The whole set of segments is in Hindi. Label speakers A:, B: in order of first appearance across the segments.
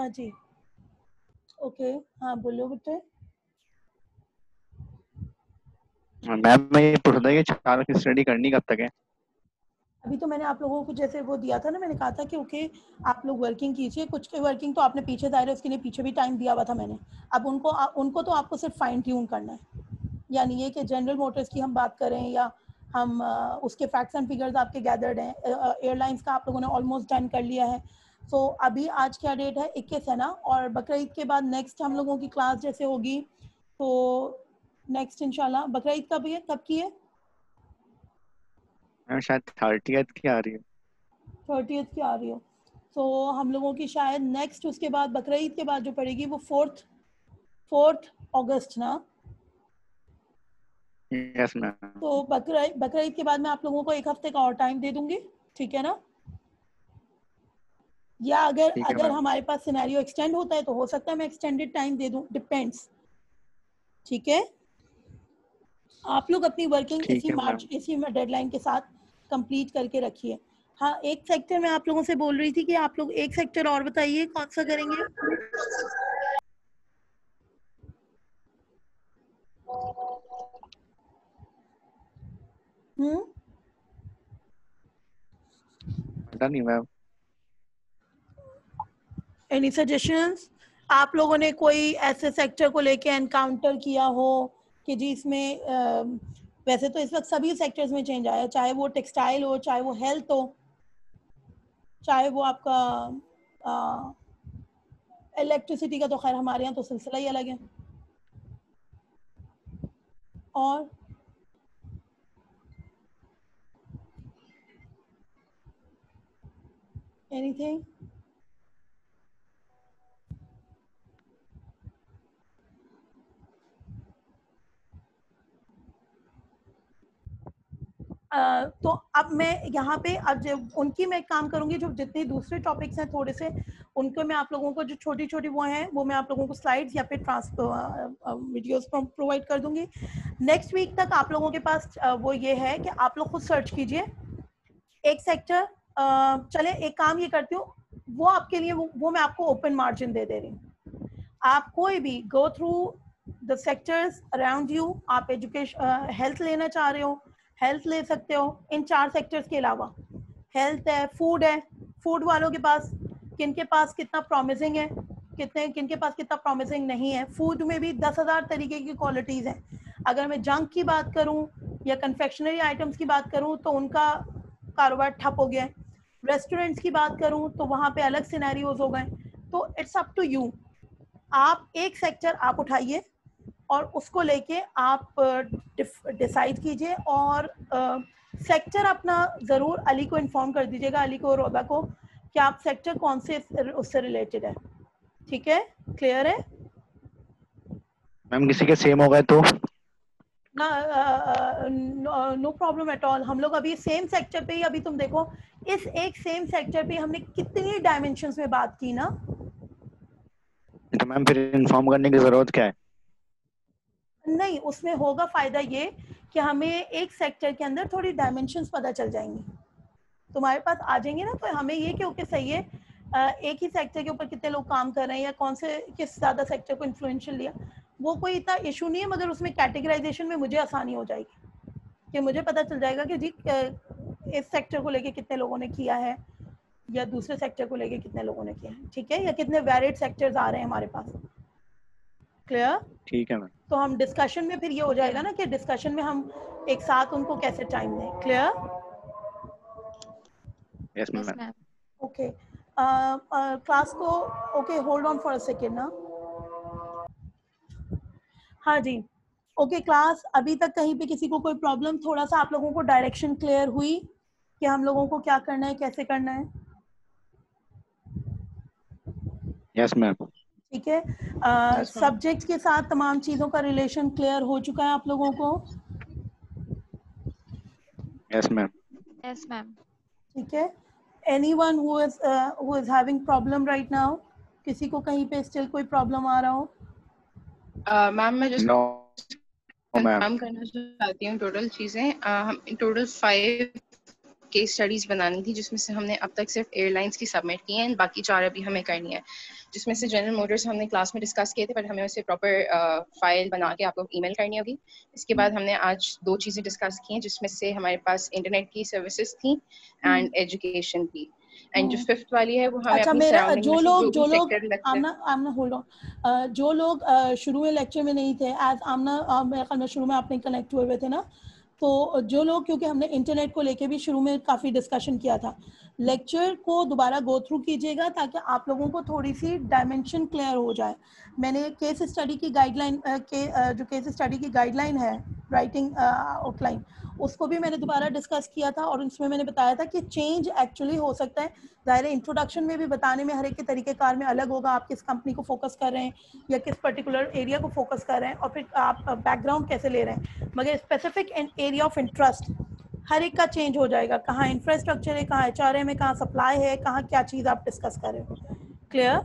A: हाँ जी, ओके, हाँ बोलो बेटे।
B: मैम मैं ये पूछ रहा था कि 4 की स्टडी करनी कब तक है?
A: अभी तो मैंने आप लोगों को जैसे वो दिया था ना, मैंने कहा था कि ओके आप लोग वर्किंग कीजिए, कुछ के वर्किंग तो आपने पीछे दायरे, उसके लिए पीछे भी टाइम दिया हुआ था मैंने। अब उनको तो आपको सिर्फ फाइन ट्यून करना है, यानी ये कि जनरल मोटर्स की हम बात करें या हम उसके फैक्ट्स एंड फिगर्स आपके गैदर्ड हैं, एयरलाइंस का आप लोगों ने ऑलमोस्ट डन कर लिया है। सो अभी आज क्या डेट है, 21 है ना, और बकरीद के बाद नेक्स्ट हम लोगों की क्लास जैसे होगी, तो नेक्स्ट इंशाल्लाह बकरीद कब है, कब की है?
B: मैम शायद 30th की आ रही है।
A: 30th की आ रही हो, तो हम लोगों की शायद नेक्स्ट उसके बाद बकरीद के बाद जो पड़ेगी वो 4th अगस्त ना।
B: Yes ma'am.
A: तो बकरीद के बाद मैं आप लोगों को 1 हफ्ते का और टाइम दे दूंगी, ठीक है ना? या अगर
B: ठीक है
A: अगर
B: मैम।
A: हमारे पास सिनेरियो एक्सटेंड होता है तो हो सकता है मैं एक्सटेंडेड टाइम दे दूं, डिपेंड्स, ठीक है? आप लोग अपनी वर्किंग
B: ठीक है मैम।
A: इसी डेडलाइन के साथ कंप्लीट करके रखिए। हाँ, एक सेक्टर मैं आप लोगों से बोल रही थी कि आप लोग एक सेक्टर और बताइए कौन सा करेंगे।
B: पता नहीं मैम।
A: Any suggestions? आप लोगों ने कोई ऐसे सेक्टर को लेके एनकाउंटर किया हो कि जी इसमें वैसे तो इस वक्त सभी सेक्टर्स में चेंज आया, चाहे वो टेक्सटाइल हो, चाहे वो हेल्थ हो, चाहे वो आपका इलेक्ट्रिसिटी का, तो खैर हमारे यहाँ तो सिलसिला ही अलग है। और एनीथिंग? तो अब मैं यहाँ पे अब जब उनकी मैं काम करूंगी, जो जितने दूसरे टॉपिक्स हैं थोड़े से, उनको मैं आप लोगों को जो छोटी छोटी वो हैं वो मैं आप लोगों को स्लाइड्स या फिर वीडियोस प्रोवाइड कर दूंगी। नेक्स्ट वीक तक आप लोगों के पास वो ये है कि आप लोग खुद सर्च कीजिए एक सेक्टर। चले एक काम ये करती हूँ, वो आपके लिए वो मैं आपको ओपन मार्जिन दे रही हूँ। आप कोई भी go through the sectors around you. आप एजुकेशन हेल्थ लेना चाह रहे हो, हेल्थ ले सकते हो, इन 4 सेक्टर्स के अलावा हेल्थ है, फूड वालों के पास किन के पास कितना प्रॉमिसिंग है, किन के पास कितना प्रॉमिसिंग नहीं है। फूड में भी 10,000 तरीके की क्वालिटीज़ हैं। अगर मैं जंक की बात करूं या कन्फेक्शनरी आइटम्स की बात करूं तो उनका कारोबार ठप हो गया है। रेस्टोरेंट्स की बात करूं तो वहां पे अलग सिनेरियोज हो गए। तो इट्स अप टू यू, आप एक सेक्टर आप उठाइए और उसको लेके आप डिसाइड कीजिए, और सेक्टर अपना ज़रूर अली को इन्फॉर्म कर दीजिएगा, अली को और रोदा को, कि आप सेक्टर कौन से उससे रिलेटेड है, ठीक है? क्लियर है
B: मैम किसी के सेम हो गए तो?
A: ना? No problem at all. हम लोग अभी सेम सेक्टर पे ही, अभी तुम देखो इस एक सेम सेक्टर पे हमने कितनी डायमेंशंस में बात की ना।
B: तो मैम फिर इन्फॉर्म करने की जरूरत क्या है?
A: नहीं, उसमें होगा फायदा ये कि हमें एक सेक्टर के अंदर थोड़ी डायमेंशंस पता चल जाएंगी, तुम्हारे पास आ जाएंगे ना। तो हमें ये कि ओके सही है, एक ही सेक्टर के ऊपर कितने लोग काम कर रहे हैं या कौन से किस ज़्यादा सेक्टर को इन्फ्लुएंशियल लिया, वो कोई इतना इशू नहीं है। मगर उसमें कैटेगराइजेशन में मुझे आसानी हो जाएगी कि मुझे पता चल जाएगा कि जी इस सेक्टर को लेके कितने लोगों ने किया है या दूसरे सेक्टर को लेके कितने लोगों ने किया है, ठीक है? या कितने वैलिड सेक्टर्स आ रहे हैं हमारे पास। क्लियर?
B: ठीक है मैम।
A: तो हम डिस्कशन में फिर ये हो जाएगा ना कि डिस्कशन में हम एक साथ उनको कैसे टाइम दें। Clear?
B: Yes
C: yes
B: ma'am.
C: Ma'am.
A: Okay, class को okay hold on for a second ना। हाँ जी, ओके क्लास, अभी तक कहीं पे किसी को कोई प्रॉब्लम? थोड़ा सा आप लोगों को डायरेक्शन क्लियर हुई कि हम लोगों को क्या करना है, कैसे करना है?
B: Yes ma'am.
A: ठीक है, सब्जेक्ट के साथ तमाम चीज़ों का रिलेशन क्लियर हो चुका है आप लोगों को?
B: Yes ma'am.
C: Yes ma'am.
A: ठीक है, anyone who is having problem right now? किसी को कहीं पे स्टिल कोई प्रॉब्लम आ रहा हो?
D: मैम मैं जस्ट
B: नो मैम।
D: कंफर्म करना चाहती हूँ टोटल चीजें। हम टोटल 5 केस स्टडीज बनानी थी, जिसमें से हमने अब तक सिर्फ एयरलाइंस की सबमिट की हैं, बाकी 4 अभी हमें करनी है। जिसमें से जनरल मोटर्स हमने क्लास में डिस्कस किए थे, पर हमें उसे प्रॉपर फाइल बना के आपको ईमेल करनी होगी। इसके बाद हमने आज 2 चीज़ें डिस्कस की हैं, जिसमें से हमारे पास इंटरनेट की सर्विसेज थी एंड एजुकेशन की। एंड जो 5th वाली है वो हमें
A: अच्छा,
D: अपनी
A: मेरा
D: सराउंडिंग
A: जो
D: में से
A: लोग
D: जो भी सेक्टर लगता है।
A: आमना होल्ड ऑन, जो लोग शुरू में लेक्चर में नहीं थे, एज आमना मेरे ख्याल में शुरू में आपने कनेक्ट हुए थे ना, तो जो लोग, क्योंकि हमने इंटरनेट को लेके भी शुरू में काफ़ी डिस्कशन किया था, लेक्चर को दोबारा गो थ्रू कीजिएगा ताकि आप लोगों को थोड़ी सी डायमेंशन क्लियर हो जाए। मैंने केस स्टडी की गाइडलाइन जो केस स्टडी की गाइडलाइन है, राइटिंग आउटलाइन, उसको भी मैंने दोबारा डिस्कस किया था और उसमें मैंने बताया था कि चेंज एक्चुअली हो सकता है। ज़ाहिर इंट्रोडक्शन में भी बताने में हर एक के तरीक़ेकार में अलग होगा, आप किस कंपनी को फोकस कर रहे हैं या किस पर्टिकुलर एरिया को फोकस कर रहे हैं और फिर आप बैकग्राउंड कैसे ले रहे हैं, मगर स्पेसिफिक एरिया ऑफ इंटरेस्ट हर एक का चेंज हो जाएगा। कहाँ इंफ्रास्ट्रक्चर है, कहाँ HRM है, कहाँ सप्लाई है, कहाँ क्या चीज़ आप डिस्कस कर रहे हो। क्लियर?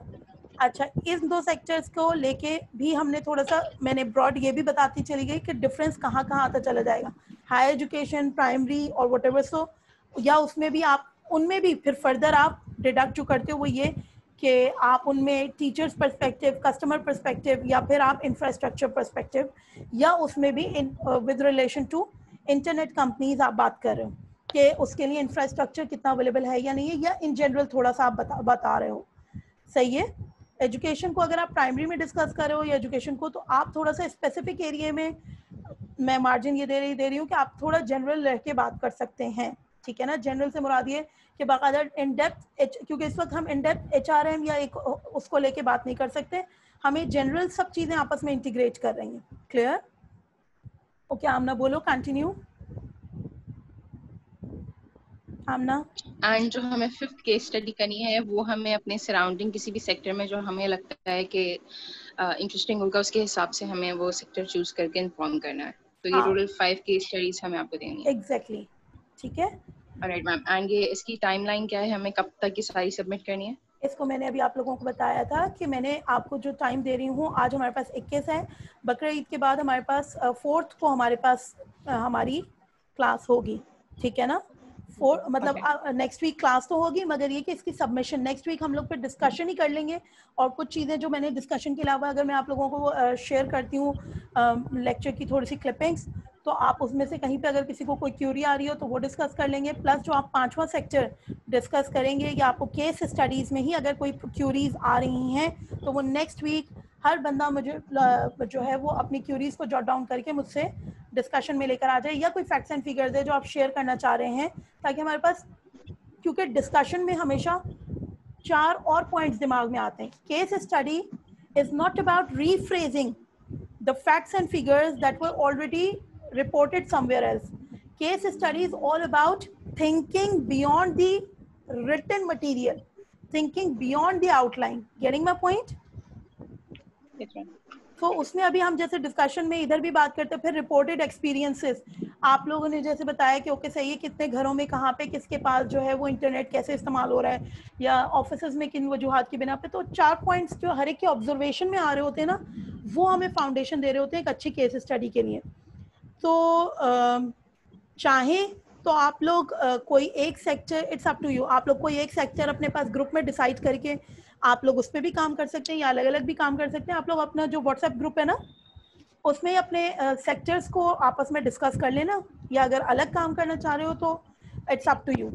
A: अच्छा, इन 2 सेक्टर्स को लेके भी हमने थोड़ा सा, मैंने ब्रॉड ये भी बताती चली गई कि डिफरेंस कहाँ कहाँ आता चला जाएगा, हायर एजुकेशन, प्राइमरी और व्हाटएवर सो, या उसमें भी आप उनमें भी फिर फर्दर आप डिडक्ट जो करते हो वो ये कि आप उनमें टीचर्स पर्सपेक्टिव, कस्टमर पर्सपेक्टिव, या फिर आप इंफ्रास्ट्रक्चर पर्सपेक्टिव, या उसमें भी with relation to internet companies आप बात कर रहे हो कि उसके लिए इंफ्रास्ट्रक्चर कितना अवेलेबल है या नहीं है, या इन जनरल थोड़ा सा आप बता रहे हो। सही है? एजुकेशन को अगर आप प्राइमरी में डिस्कस कर रहे हो या एजुकेशन को, तो आप थोड़ा सा स्पेसिफिक एरिया में, मैं मार्जिन ये दे रही हूँ कि आप थोड़ा जनरल रह के बात कर सकते हैं। ठीक है ना? जनरल से मुराद ये कि बाकायदा इन डेप्थ, क्योंकि इस वक्त हम इन डेप्थ HRM या एक उसको लेके बात नहीं कर सकते, हमें जनरल सब चीज़ें आपस में इंटीग्रेट कर रही हैं। क्लियर? ओके आमना बोलो, कंटिन्यू आमना।
D: एंड जो हमें 5th केस स्टडी करनी है वो हमें अपने सराउंडिंग किसी भी सेक्टर में जो हमें लगता है कि इंटरेस्टिंग होगा, उसके हिसाब से हमें वो सेक्टर चूज करके इन्फॉर्म करना है। तो ये टोटल 5 केस स्टडीज हमें आपको देनी है।
A: एग्जैक्टली, ठीक है।
D: ऑलराइट मैम, एंड ये इसकी टाइमलाइन क्या है, हमें कब तक ये सारी सबमिट करनी है?
A: इसको मैंने अभी आप लोगों को बताया था कि मैंने आपको जो टाइम दे रही हूँ, आज हमारे पास 21 है, बकरा ईद के बाद हमारे पास 4th को हमारे पास हमारी क्लास होगी। ठीक है ना? मतलब नेक्स्ट वीक क्लास तो होगी, मगर ये कि इसकी सबमिशन नेक्स्ट वीक हम लोग फिर डिस्कशन ही कर लेंगे। और कुछ चीज़ें जो मैंने डिस्कशन के अलावा अगर मैं आप लोगों को शेयर करती हूँ लेक्चर की थोड़ी सी क्लिपिंग्स, तो आप उसमें से कहीं पे अगर किसी को कोई क्यूरी आ रही हो तो वो डिस्कस कर लेंगे। प्लस जो आप 5वां सेक्टर डिस्कस करेंगे, या आपको केस स्टडीज़ में ही अगर कोई क्यूरीज आ रही हैं तो वो नेक्स्ट वीक हर बंदा मुझे जो है वो अपनी क्यूरीज को जॉट डाउन करके मुझसे डिस्कशन में लेकर आ जाए, या कोई फैक्ट्स एंड फिगर्स है जो आप शेयर करना चाह रहे हैं, ताकि हमारे पास, क्योंकि डिस्कशन में हमेशा 4 और पॉइंट्स दिमाग में आते हैं। Case study is not about rephrasing the facts and figures that were already reported somewhere else. Case study is all about thinking beyond the written material, thinking beyond the outline. Getting my point?
D: Yes, ma'am.
A: तो उसमें अभी हम जैसे डिस्कशन में इधर भी बात करते हैं, फिर रिपोर्टेड एक्सपीरियंसेस आप लोगों ने जैसे बताया कि ओके सही है, कितने घरों में कहाँ पे किसके पास जो है वो इंटरनेट कैसे इस्तेमाल हो रहा है, या ऑफिसेज में किन वजूहात की बिना पे। तो 4 पॉइंट्स जो हर एक के ऑब्जर्वेशन में आ रहे होते हैं ना, वो हमें फाउंडेशन दे रहे होते हैं एक अच्छी केस स्टडी के लिए। तो चाहे तो आप लोग कोई एक sector, it's up to you, आप लोग कोई एक सेक्टर अपने पास ग्रुप में डिसाइड करके आप लोग उस पर भी काम कर सकते हैं, या अलग अलग भी काम कर सकते हैं। आप लोग अपना जो व्हाट्सएप ग्रुप है ना, उसमें अपने सेक्टर्स को आपस में डिस्कस कर लेना, या अगर अलग काम करना चाह रहे हो तो इट्स अप टू यू।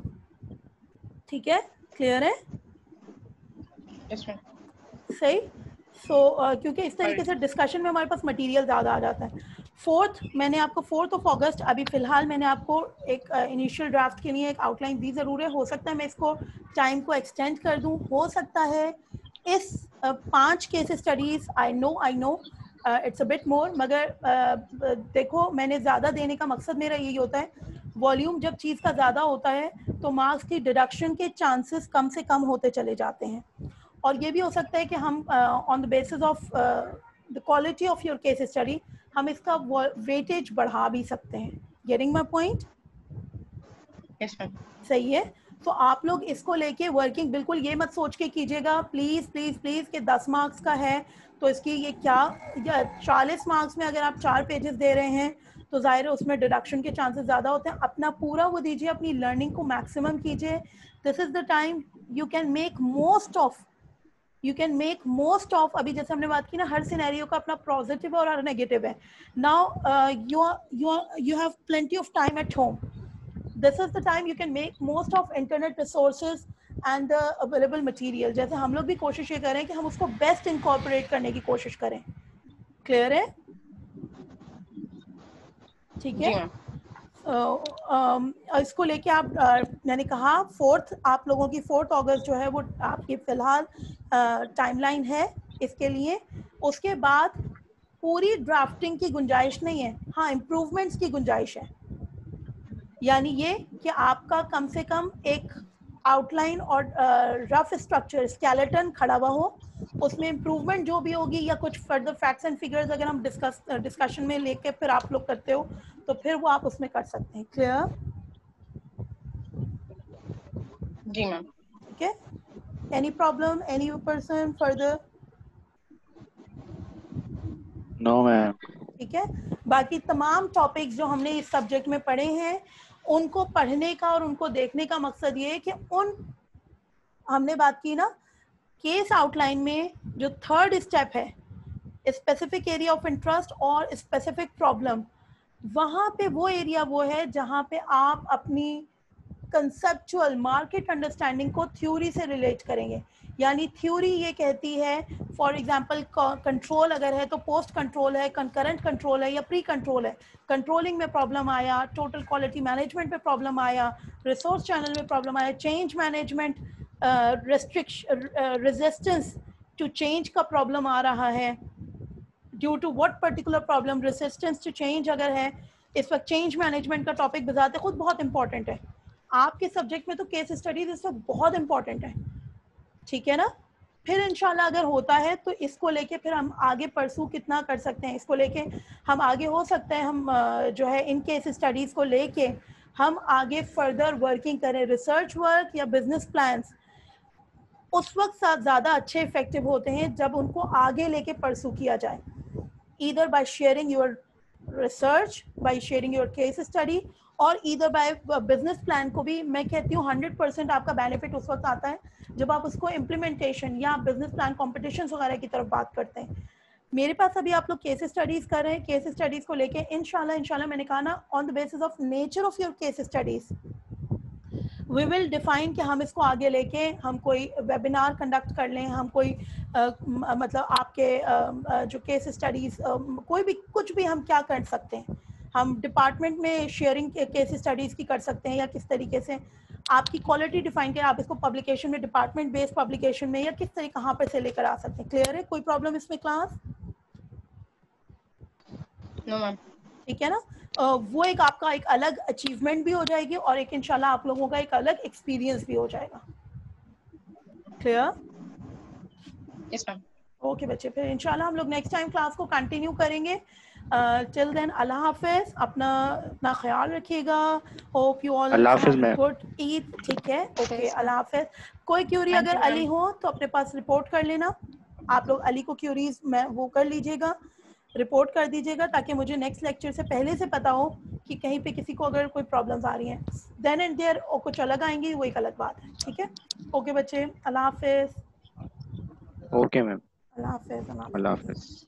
A: ठीक है? क्लियर है?
D: Yes, ma'am.
A: सही। क्योंकि इस तरीके से डिस्कशन में हमारे पास मटेरियल ज़्यादा आ जाता है। 4th, मैंने आपको 4th ऑफ अगस्त अभी फ़िलहाल मैंने आपको एक इनिशियल ड्राफ्ट के लिए एक आउटलाइन दी ज़रूर है। हो सकता है मैं इसको टाइम को एक्सटेंड कर दूं, हो सकता है इस 5 case studies, I know it's a bit more, मगर देखो मैंने ज़्यादा देने का मकसद मेरा यही होता है, वॉल्यूम जब चीज़ का ज़्यादा होता है तो मार्क्स की डिडक्शन के चांसेस कम से कम होते चले जाते हैं। और ये भी हो सकता है कि हम on the basis of the quality of your case study हम इसका वेटेज बढ़ा भी सकते हैं। Getting my point?
D: Yes, ma'am.
A: सही है। तो आप लोग इसको लेके वर्किंग बिल्कुल ये मत सोच के कीजिएगा प्लीज़ प्लीज़ प्लीज़ कि 10 मार्क्स का है तो इसकी ये क्या, या 40 मार्क्स में अगर आप 4 पेजेस दे रहे हैं तो जाहिर है उसमें डिडक्शन के चांसेस ज़्यादा होते हैं। अपना पूरा वो दीजिए, अपनी लर्निंग को मैक्सिमम कीजिए। This is the time you can make most of अभी जैसे हमने बात की ना, हर सिनेरियो का अपना पॉजिटिव और हर नेगेटिव है। Now you have plenty of time at home. This is the time you can make most of internet resources and the available material. जैसे हम लोग भी कोशिश ये करें कि हम उसको बेस्ट इनकॉर्पोरेट करने की कोशिश करें। क्लियर है? ठीक है। इसको लेके आप मैंने कहा 4 आप लोगों की 4 अगस्त जो है वो आपकी फिलहाल टाइमलाइन है इसके लिए। उसके बाद पूरी ड्राफ्टिंग की गुंजाइश नहीं है, हाँ इम्प्रूवमेंट्स की गुंजाइश है। यानी ये कि आपका कम से कम एक आउटलाइन और रफ स्ट्रक्चर स्केलेटन खड़ा हुआ हो, उसमें इम्प्रूवमेंट जो भी होगी या कुछ फर्दर फैक्ट्स एंड फिगर्स अगर हम डिस्कशन में लेके फिर आप लोग करते हो तो फिर वो आप उसमें कर सकते हैं। क्लियर?
D: जी मैम।
A: ठीक है। Any problem, any person further?
B: No ma'am.
A: ठीक है। बाकी तमाम टॉपिक्स जो हमने इस सब्जेक्ट में पढ़े हैं उनको पढ़ने का और उनको देखने का मकसद ये है कि हमने बात की ना केस आउटलाइन में जो 3rd स्टेप है स्पेसिफिक एरिया ऑफ इंटरेस्ट और स्पेसिफिक प्रॉब्लम, वहां पे वो एरिया वो है जहां पे आप अपनी कंसेप्चुअल मार्केट अंडरस्टैंडिंग को थ्योरी से रिलेट करेंगे। यानी थ्योरी ये कहती है फॉर एग्जांपल कंट्रोल अगर है तो पोस्ट कंट्रोल है, कंकरेंट कंट्रोल है या प्री कंट्रोल है। कंट्रोलिंग में प्रॉब्लम आया, टोटल क्वालिटी मैनेजमेंट में प्रॉब्लम आया, रिसोर्स चैनल में प्रॉब्लम आया, change management restriction resistance to change का प्रॉब्लम आ रहा है, due to what particular problem, resistance to change अगर है। इस वक्त चेंज मैनेजमेंट का टॉपिक बजाते खुद बहुत इंपॉर्टेंट है। आपके सब्जेक्ट में तो केस स्टडीज इस वक्त बहुत इंपॉर्टेंट है। ठीक है ना? फिर इंशाल्लाह अगर होता है तो इसको लेके फिर हम आगे परसू कितना कर सकते हैं, इसको लेके हम आगे हो सकते हैं हम जो है इन केस स्टडीज को लेके हम आगे फर्दर वर्किंग करें, रिसर्च वर्क या बिजनेस प्लान्स उस वक्त ज़्यादा अच्छे इफेक्टिव होते हैं जब उनको आगे लेके परसू किया जाए, either by sharing your research, by sharing your case study और ईदर बाय बिजनेस प्लान को भी मैं कहती हूँ 100% आपका बेनिफिट उस वक्त आता है जब आप उसको इम्प्लीमेंटेशन या बिजनेस प्लान कॉम्पिटिशन वगैरह की तरफ बात करते हैं। मेरे पास अभी आप लोग केस स्टडीज कर रहे हैं, केस स्टडीज को लेके इंशाल्लाह मैंने कहा ना on the basis of nature of your case studies we will define कि हम इसको आगे लेके हम कोई वेबिनार कंडक्ट कर लें, हम कोई मतलब आपके जो केस स्टडीज कोई भी कुछ भी हम क्या कर सकते हैं, हम डिपार्टमेंट में शेयरिंग केस स्टडीज की कर सकते हैं या किस तरीके से आपकी क्वालिटी डिफाइन करें, आप इसको पब्लिकेशन में डिपार्टमेंट बेस्ड पब्लिकेशन में या किस तरीके कहाँ पर से लेकर आ सकते हैं। क्लियर है? कोई प्रॉब्लम इसमें क्लास?
D: No ma'am.
A: ठीक है ना? वो एक आपका एक अलग अचीवमेंट भी हो जाएगी और एक इंशाल्लाह आप लोगों का एक अलग एक्सपीरियंस भी हो जाएगा। क्लियर?
D: Yes ma'am.
A: ओके बच्चे, फिर इंशाल्लाह हम लोग नेक्स्ट टाइम क्लास को कंटिन्यू करेंगे। टिल देन अल्लाह हाफिज, अपना ख्याल रखिएगा। Hope you all
B: Allah Hafiz ma'am.
A: Good Eid. ठीक है, ओके, अल्लाह हाफिज। कोई क्यूरी अगर अली हो तो अपने पास रिपोर्ट कर लेना। आप लोग अली को क्यूरीज में वो कर लीजिएगा, रिपोर्ट कर दीजिएगा ताकि मुझे नेक्स्ट लेक्चर से पहले से पता हो कि कहीं पे किसी को अगर कोई प्रॉब्लम्स आ रही हैं। देन एंड देयर कुछ अलग आएंगी, वो एक अलग बात है। ठीक है, ओके बच्चे, अल्लाह हाफिज।
B: ओके मैम,
A: अल्लाह हाफिज।
B: अल्लाह हाफिज।